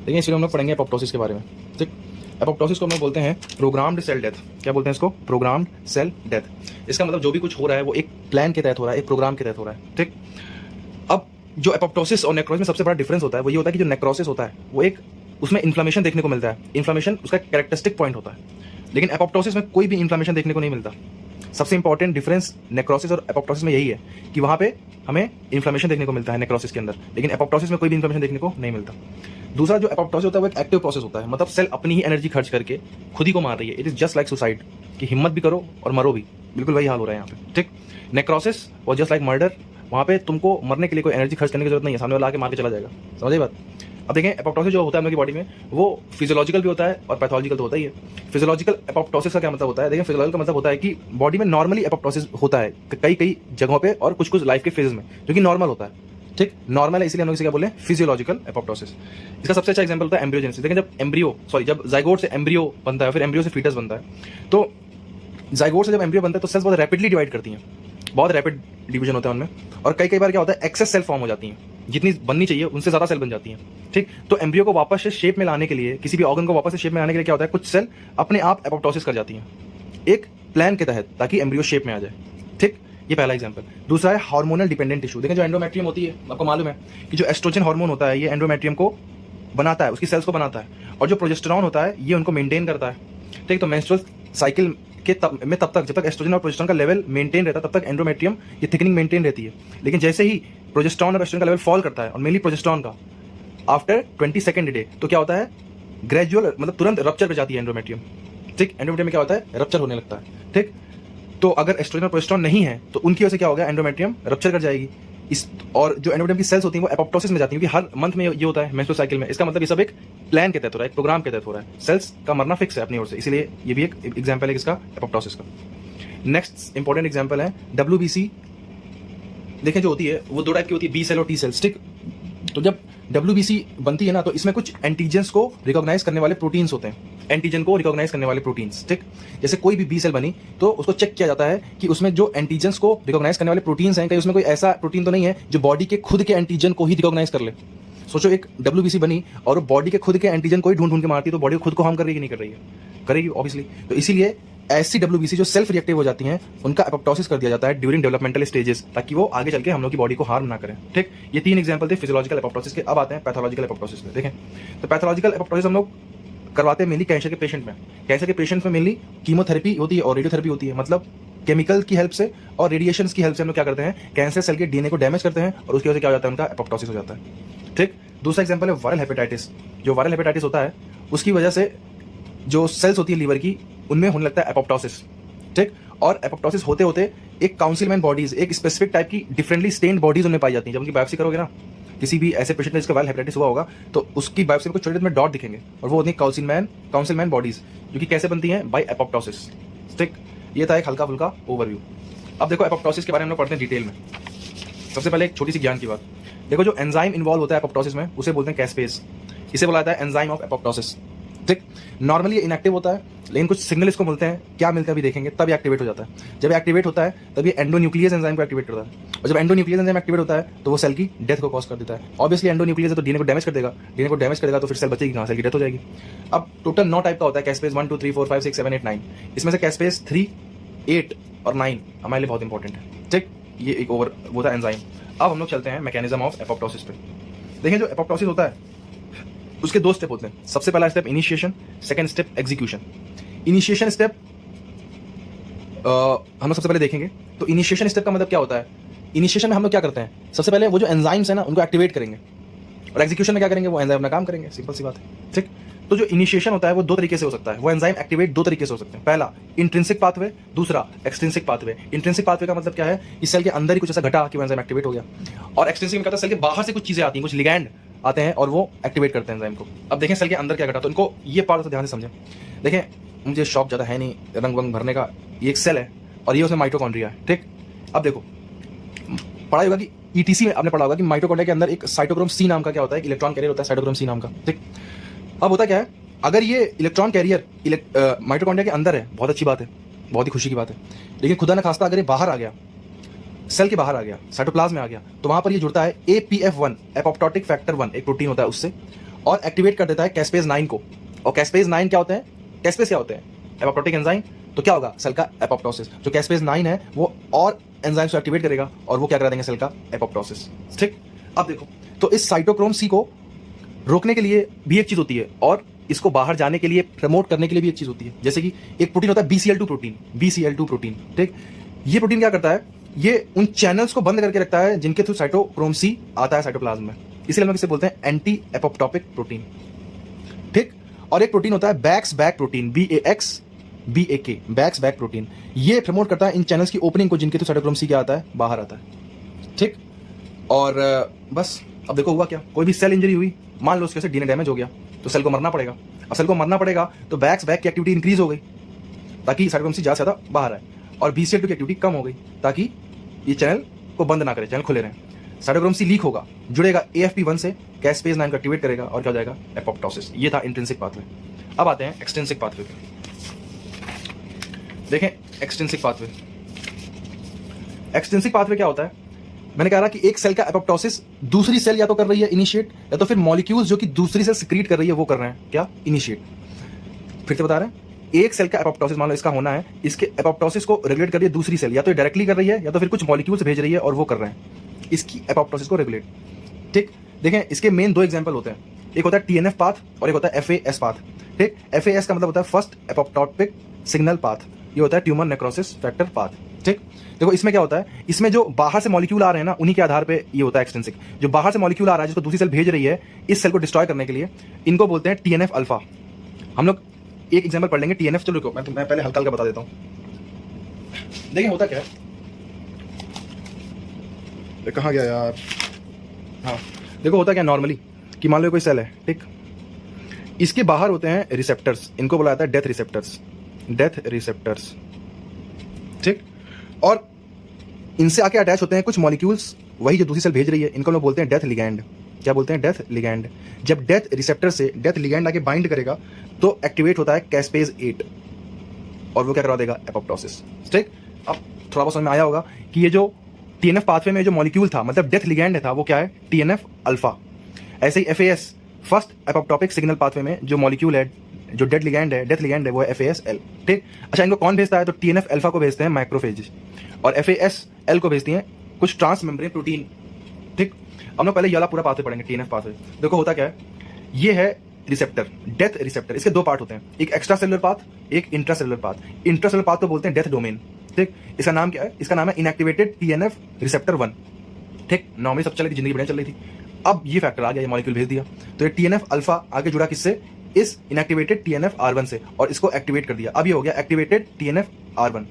देखिए इसलिए हम लोग पढ़ेंगे एपोप्टोसिस के बारे में। ठीक, एपोप्टोसिस को हम लोग बोलते हैं प्रोग्राम्ड सेल डेथ। क्या बोलते हैं इसको? Programmed cell death. इसका मतलब जो भी कुछ हो रहा है वो एक प्लान के तहत हो रहा है, एक प्रोग्राम के तहत हो रहा है। ठीक, अब जो एपोप्टोसिस और नेक्रोसिस में सबसे बड़ा डिफरेंस होता है वो ये होता है कि जो नेक्रोसिस होता है वो एक उसमें इन्फ्लेमेशन देखने को मिलता है, इन्फ्लेमेशन उसका कैरेक्टरिस्टिक पॉइंट होता है, लेकिन एपोप्टोसिस में कोई भी इन्फ्लेमेशन देखने को नहीं मिलता। सबसे इंपॉर्टेंट डिफरेंस नेक्रोसिस और एपोप्टोसिस में यही है कि वहां पे हमें इन्फ्लेमेशन देखने को मिलता है नेक्रोसिस के अंदर, लेकिन एपोप्टोसिस में कोई भी इन्फ्लेमेशन देखने को नहीं मिलता। दूसरा जो एपोप्टोसिस होता है वो एक एक्टिव प्रोसेस होता है, मतलब सेल अपनी ही एनर्जी खर्च करके खुद ही को मार रही है। It is just like suicide, कि हिम्मत भी करो और मरो भी, बिल्कुल वही हाल हो रहा है यहाँ पे। ठीक, नेक्रोसिस और जस्ट लाइक मर्डर, वहाँ पे तुमको मरने के लिए कोई एनर्जी खर्च करने की जरूरत नहीं है, सामने वाला आके मार के चला जाएगा। समझिए बात? अब देखें एपोप्टोसिस जो होता है हम लोग की बॉडी में वो फिजियोलॉजिकल भी होता है और पैथोलॉजिकल तो होता ही है। फिजियोलॉजिकल एपोप्टोसिस का क्या मतलब होता है? देखिए फिजियोलॉजिकल का मतलब होता है कि बॉडी में नॉर्मली एपोप्टोसिस होता है कई कई जगहों पे और कुछ कुछ लाइफ के फेजेस में, जो कि नॉर्मल होता है। ठीक, नॉर्मल है, इसलिए हम लोग इसे क्या बोले? Physiological apoptosis. इसका सबसे अच्छा एग्जांपल होता है एम्ब्रियोजेनेसिस। देखिए जब जाइगोट से एम्ब्रियो बनता है, फिर एम्ब्रियो से फीटस बनता है, तो जाइगोट से जब एम्ब्रियो बनता है तो सेल्स बहुत रैपिडली डिवाइड करती हैं, बहुत रैपिड डिवीजन होता है उनमें, और कई बार क्या होता है एक्सेस सेल फॉर्म हो जाती हैं, जितनी बननी चाहिए उनसे ज्यादा सेल बन जाती हैं। ठीक, तो एम्ब्रियो को वापस से शेप में लाने के लिए, किसी भी ऑर्गन को वापस से शेप में लाने के लिए क्या होता है, कुछ सेल अपने आप एपोप्टोसिस कर जाती हैं एक प्लान के तहत, ताकि एम्ब्रियो शेप में आ जाए। ठीक, ये पहला एग्जांपल। दूसरा है हार्मोनल डिपेंडेंट टिश्यू। देखें जो एंडोमेट्रियम होती है, आपको मालूम है कि जो एस्ट्रोजन हार्मोन होता है ये एंडोमेट्रियम को बनाता है, उसकी सेल्स को बनाता है, और जो प्रोजेस्टेरॉन होता है ये उनको मेंटेन करता है। ठीक, तो मेंस्ट्रुअल साइकिल के तब तक जब तक एस्ट्रोजन और प्रोजेस्टेरॉन का लेवल मेंटेन रहता है तब तक एंडोमेट्रियम ये थिकनिंग मेंटेन रहती है। लेकिन जैसे ही प्रोजेस्टेरॉन और एस्ट्रोजन का लेवल फॉल करता है, और मेनली प्रोजेस्टेरॉन का, आफ्टर 22nd डे, तो क्या होता है ग्रेजुअल, मतलब तुरंत रप्चर पे जाती है एंडोमेट्रियम। ठीक, एंडोमेट्रियम में क्या होता है, रप्चर होने लगता है। ठीक, तो अगर एस्ट्रोजन और प्रोजेस्टेरॉन नहीं है तो उनकी वजह से क्या होगा, एंडोमेट्रियम रप्चर कर जाएगी। और जो एंडोमेट्रियम की सेल्स होती हैं वो एपोप्टोसिस में जाती हैं, क्योंकि हर मंथ में ये होता है मेंस्ट्रुअल साइकिल में। इसका मतलब ये सब एक प्लान के तहत हो रहा है, एक प्रोग्राम के तहत हो रहा है। सेल्स का मरना फिक्स है अपनी ओर से, इसलिए ये भी एक एग्जांपल है किसका, एपोप्टोसिस का। नेक्स्ट इंपॉर्टेंट एग्जांपल है WBC। देखें जो होती है वो दो टाइप की होती है, बी सेल और टी सेल्स। ठीक, तो जब WBC बनती है ना तो इसमें कुछ एंटीजेंस को रिकॉग्नाइज करने वाले प्रोटीन्स होते हैं, एंटीजन को रिकॉग्नाइज करने वाले प्रोटीन्स। ठीक, जैसे कोई भी बी सेल बनी तो उसको चेक किया जाता है कि उसमें जो एंटीजेंस को रिकॉग्नाइज करने वाले प्रोटीन्स हैं, कहीं उसमें कोई ऐसा प्रोटीन तो नहीं है जो बॉडी के खुद के एंटीजन को ही रिकॉग्नाइज कर ले। सोचो एक WBC बनी और बॉडी के खुद के एंटीजन को ही ढूंढ के मारती है, तो बॉडी खुद को हार्म कर रही है कि नहीं कर रही है? करेगी ऑब्वियसली। तो इसीलिए ऐसी WBC जो सेल्फ रिएक्टिव हो जाती हैं उनका एपोप्टोसिस कर दिया जाता है ड्यूरिंग डेवलपमेंटल स्टेजेस, ताकि वो आगे चल के हम लोग की बॉडी को हार्म ना करें। ठीक, ये 3 एग्जांपल थे फिजियोलॉजिकल एपोप्टोसिस के। अब आते हैं पैथोलॉजिकल एपोप्टोसिस पे। देखें तो पैथोलॉजिकल एपोप्टोसिस हम लोग करवाते हैं मेनली कैंसर के पेशेंट में। कैंसर के पेशेंट्स में मेनली कीमोथेरेपी होती है और रेडियोथेरेपी होती है, मतलब केमिकल की हेल्प से और रेडिएशन की हेल्प से हम लोग क्या करते हैं, कैंसर सेल के डीएनए को डैमेज करते हैं, और उसकी वजह से क्या हो जाता है, उनका एपोप्टोसिस हो जाता है। ठीक, दूसरा एग्जांपल है वायरल हेपेटाइटिस। जो वायरल हेपेटाइटिस होता है उसकी वजह से जो सेल्स होती है लीवर की उनमें होने लगता है एपोप्टोसिस। ठीक, और एपोप्टोसिस होते होते एक काउंसिलमैन बॉडीज, एक स्पेसिफिक टाइप की डिफरेंटली स्टेन्ड बॉडीज उनमें पाई जाती हैं। जब उनकी बायोप्सी करोगे ना, किसी भी ऐसे पेशेंट में जिसका वायरल हेपेटाइटिस हुआ होगा, तो उसकी बायोप्सी में छोटे छोटे डॉट दिखेंगे, और वो होती है काउंसिलमैन बॉडीज, जो कि कैसे बनती हैं, बाय एपोप्टोसिस। ठीक, ये था एक हल्का फुल्का ओवरव्यू। अब देखो एपोप्टोसिस के बारे में हम लोग पढ़ते हैं डिटेल में। सबसे पहले एक छोटी सी ज्ञान की बात। देखो जो एंजाइम इन्वॉल्व होता है एपोप्टोसिस में उसे बोलते हैं कैस्पेज। इसे बोला जाता है एंजाइम ऑफ एपोप्टोसिस। ठीक, नॉर्मली ये इनएक्टिव होता है, लेकिन कुछ सिग्नल इसको मिलते हैं। क्या मिलते हैं अभी देखेंगे, तब ये एक्टिवेट हो जाता है। जब एक्टिवेट होता है तब ये एंडोन्यूक्लियस एंजाइम को एक्टिवेट करता है, और जब एंडोन्यूक्लियस एंजाइम एक्टिवेट होता है तो वो सेल की डेथ को कॉज कर देता है। ऑब्वियसली एंडोन्यूक्लियस है तो डीएनए को डैमेज कर देगा, डीएनए को डैमेज करेगा तो फिर सेल बचेगी कहाँ, सेल की डेथ हो जाएगी। अब टोटल 9 टाइप का होता है कैस्पेज, 1 2 3 4 5 6 7 8 9। इसमें से कैस्पेज 3, 8 और 9 हमारे लिए बहुत इंपॉर्टेंट है। ठीक, ये एक ओवर वो था एंजाइम। अब हम लोग चलते हैं मैकेनिज्म ऑफ एपोप्टोसिस पे। देखिए जो एपोप्टोसिस होता है उसके 2 स्टेप होते हैं। सबसे पहला step initiation, second step execution. Initiation step हम लोग सबसे पहले देखेंगे। तो इनिशिएशन स्टेप का मतलब क्या होता है, इनिशिएशन में हम लोग क्या करते हैं, सबसे पहले वो जो एंजाइम्स है ना उनको एक्टिवेट करेंगे, और एग्जीक्यूशन में क्या करेंगे, वो एंजाइम अपना काम करेंगे। सिंपल सी बात है। ठीक, तो जो इनिशिएशन होता है वो 2 तरीके से हो सकता है, वो एंजाइम एक्टिवेट 2 तरीके से हो सकते हैं। पहला इंट्रिंसिक पाथवे, दूसरा एक्सट्रिंसिक पाथवे। इंट्रिंसिक पाथवे का मतलब क्या है, इस सेल के अंदर ही कुछ ऐसा घटा कि वो एंजाइम एक्टिवेट हो गया, और एक्सट्रिंसिक में क्या होता है, सेल के बाहर से कुछ चीजें आती हैं, कुछ लिगैंड आते हैं और वो एक्टिवेट करते हैं एंजाइम को। अब देखें सेल के अंदर क्या घटा, तो इनको ये पार्ट तो ध्यान से समझें। देखें मुझे शौक ज़्यादा है नहीं रंग वंग भरने का, ये एक सेल है और ये उसमें माइटोकॉन्ड्रिया है। ठीक, अब देखो पढ़ा होगा कि ETC में आपने पढ़ा होगा कि माइटोकॉन्ड्रिया के अंदर एक साइटोक्रोम C नाम का क्या होता है, इलेक्ट्रॉन कैरियर होता है, साइटोक्रोम C नाम का। ठीक, अब होता क्या है, अगर ये इलेक्ट्रॉन कैरियर माइटोकॉन्ड्रिया के अंदर है, बहुत अच्छी बात है, बहुत ही खुशी की बात है। लेकिन खुदा न खास्ता अगर ये बाहर आ गया, सेल के बाहर आ गया, साइटोप्लाज्म में आ गया, तो वहां पर ये जुड़ता है APF1, एपोप्टोटिक फैक्टर 1, एक प्रोटीन होता है उससे, और एक्टिवेट कर देता है कैस्पेज 9 को। और कैस्पेज 9 क्या होते हैं, कैस्पेज क्या होते हैं, एपोप्टोटिक एंजाइम। तो क्या होगा, सेल का एपोप्टोसिस। जो कैस्पेज 9 है वो और एंजाइम्स को एक्टिवेट करेगा और वो क्या करा देंगे, सेल का एपोप्टोसिस। ठीक, अब देखो तो इस साइटोक्रोम सी को रोकने के लिए भी एक चीज होती है और इसको बाहर जाने के लिए प्रमोट करने के लिए भी एक चीज होती है। जैसे कि एक प्रोटीन होता है BCL2 प्रोटीन, BCL2 प्रोटीन। ठीक, ये प्रोटीन क्या करता है, ये उन चैनल्स को बंद करके रखता है जिनके थ्रू साइटोक्रोम सी आता है साइटोप्लाज्म में। इसलिए हम लोग इसे बोलते हैं एंटी एपोप्टोपिक प्रोटीन। ठीक, और एक प्रोटीन होता है BAX BAK protein, BAK, BAX BAK protein. ये प्रमोट करता है इन चैनल्स की ओपनिंग को जिनके थ्रू साइटोक्रोम सी क्या आता है, बाहर आता है। ठीक, और बस अब देखो हुआ क्या, कोई भी सेल इंजरी हुई, मान लो उसके से DNA डैमेज हो गया तो सेल को मरना पड़ेगा। अब सेल को मरना पड़ेगा तो बैक्स बैक की एक्टिविटी इंक्रीज हो गई ताकि साइटोक्रोम सी ज़्यादा से ज़्यादा बाहर आए, और BCL2 की एक्टिविटी कम हो गई ताकि ये चैनल को बंद ना करे, चैनल खुले रहें। साइटोक्रोम सी लीक होगा, जुड़ेगा AFP1 से, कैस्पेज 9 को एक्टिवेट करेगा और क्या हो जाएगा, एपोप्टोसिस। ये था इंट्रिंसिक पाथवे। अब आते हैं एक्सट्रिंसिक पाथवे पे। देखें एक्सट्रिंसिक पाथवे, एक्सट्रिंसिक पाथवे क्या होता है, मैंने कहा कि एक सेल का एपोप्टोसिस दूसरी सेल या तो कर रही है इनिशिएट, या तो फिर मॉलिक्यूल्स जो कि दूसरी सेल सिक्रीट कर रही है वो कर रहे हैं क्या, इनिशिएट। फिर से बता रहे हैं, एक सेल का एपोप्टोसिस मान लो इसका होना है, इसके एपोप्टोसिस को रेगुलेट कर रही है दूसरी सेल, या तो डायरेक्टली कर रही है या तो फिर कुछ मॉलिक्यूल्स भेज रही है और वो कर रहे हैं इसकी एपोप्टोसिस को रेगुलेट। ठीक, देखें इसके मेन 2 एग्जांपल होते हैं, एक होता है TNF पाथ और एक होता है FAS पाथ। ठीक, FAS का मतलब होता है फर्स्ट एपोप्टोटिक सिग्नल पाथ, ये होता है ट्यूमर नेक्रोसिस फैक्टर पाथ। ठीक, देखो इसमें क्या होता है, इसमें जो बाहर से मॉलिक्यूल आ रहे हैं ना, उन्हीं के आधार पे ये होता है एक्सट्रिंसिक। जो बाहर से मॉलिक्यूल आ रहा है जिसको दूसरी सेल भेज रही है इस सेल को डिस्ट्रॉय करने के लिए, इनको बोलते हैं TNF अल्फा। हम लोग एक एग्जांपल पढ़ लेंगे TNF। चलो रुको, मैं पहले हल्का हल्का बता देता हूँ। देखिए होता क्या है, कहाँ गया यार, हाँ देखो होता क्या नॉर्मली कि मान लो कोई सेल है, ठीक, इसके बाहर होते हैं रिसेप्टर्स, इनको बोला जाता है डेथ रिसेप्टर्स, डेथ रिसेप्टर्स। ठीक, और इनसे आके अटैच होते हैं कुछ मॉलिक्यूल्स, वही जो दूसरी सेल भेज रही है, इनको हम लोग बोलते हैं डेथ लिगैंड। क्या बोलते हैं, डेथ लिगैंड। जब डेथ रिसेप्टर से डेथ लिगैंड आके बाइंड करेगा तो एक्टिवेट होता है कैस्पेज 8 और वो क्या करवा देगा, एपोप्टोसिस। ठीक, अब थोड़ा बहुत समझ में आया होगा कि ये जो TNF पाथवे में जो मॉलिक्यूल था, मतलब डेथ लिगैंड था, वो क्या है, TNF अल्फा। ऐसे ही FAS फर्स्ट एपोप्टोपिक सिग्नल पाथवे में जो मॉलिक्यूल है, जो डेथ लिगैंड है वो है FASL। ठीक, अच्छा इनको कौन भेजता है, तो TNF अल्फा को भेजते हैं मैक्रोफेज और FASL को भेजती हैं कुछ ट्रांस मेम्ब्रेन प्रोटीन। ठीक, हम लोग पहले ये वाला पूरा पाथवे पढ़ेंगे, TNF पाथवे। देखो होता क्या है, ये है रिसेप्टर, डेथ रिसेप्टर। इसके 2 पार्ट होते हैं, एक एक्स्ट्रा सेलुलर पाथ, एक इंट्रासेलुलर पाथ। इंट्रासेलुलर पाथ को बोलते हैं डेथ डोमेन। ठीक, इसका नाम क्या है, इसका नाम है इनएक्टिवेटेड TNF रिसेप्टर 1। ठीक, नॉर्मली सब चल रही थी, जिंदगी बढ़िया चल रही थी। अब ये फैक्टर आ गया, ये मॉलिक्यूल भेज दिया, तो ये TNF अल्फा आगे जुड़ा किससे, इस इनएक्टिवेटेड TNF R1 से, और इसको एक्टिवेट कर दिया। अब ये हो गया एक्टिवेटेड TNF R1।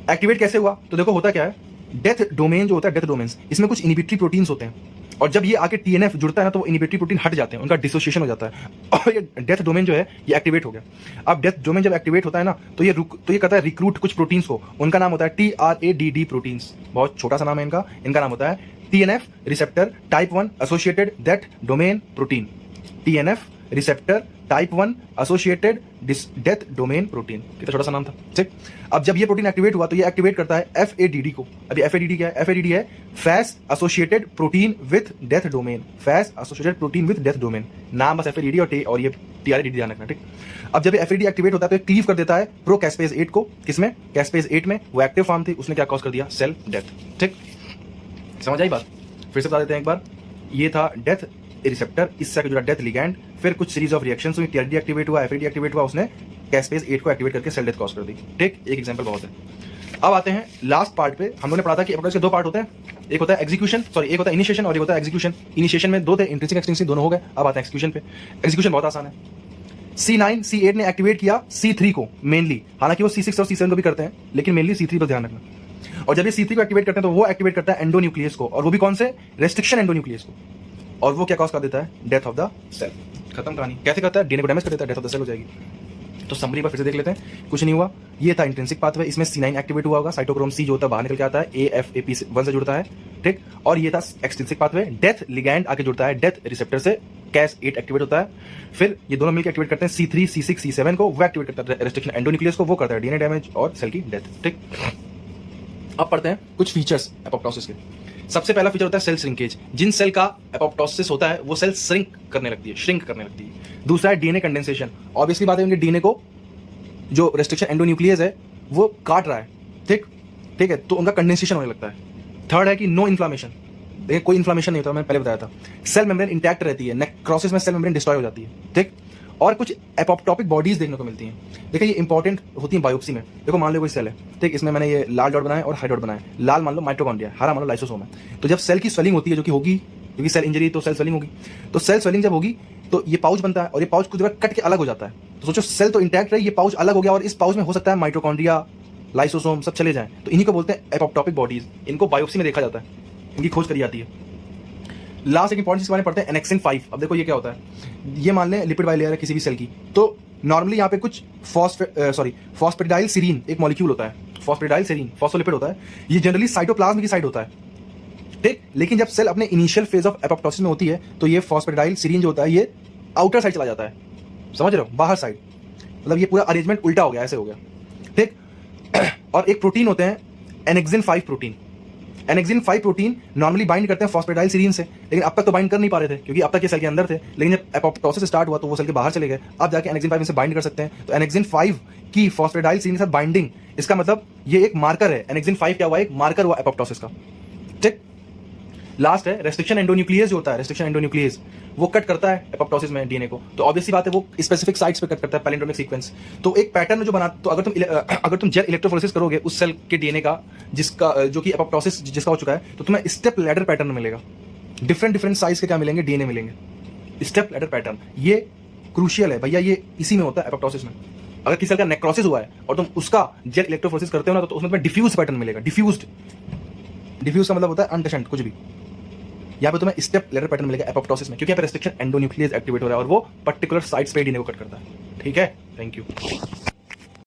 एक्टिवेट कैसे हुआ, तो देखो होता क्या है, डेथ डोमेन जो होता है, डेथ डोमेन, इसमें कुछ इनिबिटरी प्रोटीन्स होते हैं, और जब ये आके TNF जुड़ता है ना तो वो इनिबिटरी प्रोटीन हट जाते हैं, उनका डिसोसिएशन हो जाता है और ये डेथ डोमेन जो है ये एक्टिवेट हो गया। अब डेथ डोमेन जब एक्टिवेट होता है ना तो ये कहता है रिक्रूट कुछ प्रोटीन्स को, उनका नाम होता है TRADD प्रोटीन्स, बहुत छोटा सा नाम है इनका। इनका नाम होता है TNF receptor type 1 associated death domain protein, TNF receptor type 1 associated death domain protein. कितना छोटा सा नाम था। ठीक, अब जब ये प्रोटीन एक्टिवेट हुआ तो ये एक्टिवेट करता है FADD को। अभी FADD क्या है, FADD है Fas associated protein with death domain, Fas associated protein with death domain, नाम बस FADD और ये TRADD ध्यान रखना। ठीक, अब जब ये FADD एक्टिवेट होता है तो ये क्लीव कर देता है प्रो कैस्पेज 8 को, किसमें, कैस्पेज 8 में। वो एक्टिव फॉर्म थी, उसने क्या कॉज कर दिया, सेल डेथ। ठीक, समझ आई बात, फिर से बता देते हैं एक बार। ये था डेथ रिसेप्टर, इससे जुड़ा डेथ लिगैंड, फिर कुछ सीरीज ऑफ रिएक्शंस हुई, TRADD एक्टिवेट हुआ, FADD एक्टिवेट हुआ, उसने कैस्पेज 8 को एक्टिवेट करके सेल डेथ कॉज कर दी। ठीक, एक एग्जांपल बहुत है। अब आते हैं लास्ट पार्ट पे। हम लोगों ने पढ़ा था कि एपोप्टोसिस के 2 पार्ट होते हैं, एक होता है एग्जीक्यूशन, एक होता है इनिशिएशन और एक होता है एग्जीक्यूशन। इनिशिएशन में 2 थे, इंट्रिंसिक एक्सट्रिंसिक दोनों हो गए। अब आते हैं एग्जीक्यूशन पे। एग्जीक्यूशन बहुत आसान है। C9 C8 ने एक्टिवेट किया C3 को मेनली, हालांकि वो C6 और C7 को भी करते हैं, लेकिन मेनली C3 पर ध्यान रखना। और जब ये C3 को एक्टिवेट करते हैं तो वो एक्टिवेट करता है एंडोन्यूक्लियस को, और वो भी कौन से, रेस्ट्रिक्शन एंडोन्यूक्लियस को, और वो क्या कॉज कर देता है, डेथ ऑफ द सेल। खत्म कहानी। कैसे करता है, DNA को डैमेज कर देता है, डेथ ऑफ द सेल हो जाएगी। तो समरी पर फिर से देख लेते हैं, कुछ नहीं हुआ। ये था इंट्रिंसिक पाथवे, इसमें C9 एक्टिवेट हुआ होगा, साइटोक्रोम C जो होता है बाहर निकल के आता है, AFP1 से जुड़ता है। ठीक, और ये था एक्सट्रिंसिक पाथवे, डेथ लिगैंड आके जुड़ता है डेथ रिसेप्टर से, Cas8 एक्टिवेट होता है। फिर ये दोनों मिलकर एक्टिवेट करते हैं C3 C6 C7 को, वो एक्टिवेट करता है रेस्ट्रिक्शन एंडोन्यूक्लियस को, वो करता है DNA डैमेज और सेल की डेथ। ठीक, अब पढ़ते हैं कुछ फीचर्स एपोप्टोसिस के। सबसे पहला फीचर होता है सेल श्रिंकेज। जिन सेल का एपोप्टोसिस होता है वो सेल श्रिंक करने लगती है। दूसरा है डीएनए कंडेंसेशन। ऑब्वियसली बात है उनके डीएनए को जो रेस्ट्रिक्शन एंडोन्यूक्लियस है वो काट रहा है, ठीक है, तो उनका कंडेंसेशन होने लगता है। थर्ड है कि नो इन्फ्लामेशन। देखिए कोई इन्फ्लामेशन नहीं होता, मैंने पहले बताया था। सेल मेम्ब्रेन इंटैक्ट रहती है, नेक्रोसिस में सेल मेम्ब्रेन डिस्ट्रॉय हो जाती है, ठीक। और कुछ एपोप्टोपिक बॉडीज देखने को मिलती हैं। देखिए ये इंपॉर्टेंट होती है बायोप्सी में। देखो मान लो कोई सेल है, ठीक, इसमें मैंने ये लाल डॉट बनाया और हाई डॉट बनाया। लाल मान लो माइटोकॉन्ड्रिया, हरा मान लो लाइसोसोम है। तो जब सेल की स्वेलिंग होती है, जो कि होगी क्योंकि सेल इंजरी तो सेल स्वेलिंग होगी, तो सेल स्वेलिंग जब होगी तो ये पाउच बनता है और ये पाउच कुछ जगह कट के अलग हो जाता है। तो सोचो सेल तो इंटैक्ट रही, ये पाउच अलग हो गया और इस पाउच में हो सकता है माइटोकॉन्ड्रिया, लाइसोसोम सब चले जाएं। तो इन्हीं को बोलते हैं एपोप्टोपिक बॉडीज। इनको बायोप्सी में देखा जाता है, इनकी खोज करी जाती है। लास्ट एक इंपॉर्टेंट इसके बारे में पढ़ते हैं, एनेक्सिन 5। अब देखो ये क्या होता है। ये मान लें लिपिड बाइलेयर है किसी भी सेल की, तो नॉर्मली यहाँ पे कुछ फॉस्फेटिडाइल सीरीन एक मॉलिक्यूल होता है, फॉस्फेटिडाइल सीरीन फॉस्फोलिपिड होता है। ये जनरली साइटोप्लाज्म की साइड होता है, ठीक। लेकिन जब सेल अपने इनिशियल फेज ऑफ एपोप्टोसिस में होती है तो ये फॉस्फेटिडाइल सीरीन जो होता है ये आउटर साइड चला जाता है, समझ रहे हो, बाहर साइड। मतलब ये पूरा अरेंजमेंट उल्टा हो गया, ऐसे हो गया, ठीक। और एक प्रोटीन होते हैं एनेक्सिन 5 प्रोटीन। एनेक्सिन 5 प्रोटीन नॉर्मली बाइंड करते हैं फॉस्फेटिडाइल सीरीन से, लेकिन अब तक तो बाइंड कर नहीं पा रहे थे क्योंकि अब तक ये सेल के अंदर थे। लेकिन जब एपोप्टोसिस स्टार्ट हुआ तो वो सेल के बाहर चले गए। अब जाके एनेक्सिन 5 इनसे बाइंड कर सकते हैं। तो एनेक्सिन 5 की फॉस्फेटिडाइल सीरीन के साथ बाइंडिंग, इसका मतलब ये एक मार्कर है। एनेक्सिन 5 क्या हुआ, एक मार्कर हुआ एपोप्टोसिस का, ठीक। लास्ट है रेस्ट्रिक्शन एंडोन्यूक्लियस जो होता है, रेस्ट्रिक्शन एंडोन्यूक्लियस वो कट करता है एपोप्टोसिस में डीएनए को। तो ऑब्वियसली बात है वो स्पेसिफिक साइट्स पे कट करता है, पैलिंड्रोमिक सीक्वेंस। तो एक पैटर्न जो बना, तो अगर तुम जेल इलेक्ट्रोफोरेसिस करोगे उस सेल के डीएनए का जिसका जो कि एपोप्टोसिस जिसका हो चुका है, तो तुम्हें स्टेप लैडर पैटर्न मिलेगा। डिफरेंट साइज के क्या मिलेंगे, डीएनए मिलेंगे, स्टेप लैडर पैटर्न। ये क्रूशियल है भैया, ये इसी में होता है एपोप्टोसिस में। अगर किसी सेल का नेक्रोसिस हुआ है और तुम उसका जेल इलेक्ट्रोफोरेसिस करते हो ना, तो उसमें तुम्हें डिफ्यूज पैटर्न मिलेगा। डिफ्यूज का मतलब होता है अनटशंट कुछ भी। यहाँ पे तुम्हें स्टेप लेटर पैटर्न मिलेगा एपोप्टोसिस में, क्योंकि यहाँ पे रेस्ट्रिक्शन एंडोन्यूक्लियस एक्टिवेट हो रहा है और वो पर्टिकुलर साइट्स पे डीएनए को कट करता है, ठीक है। Thank you.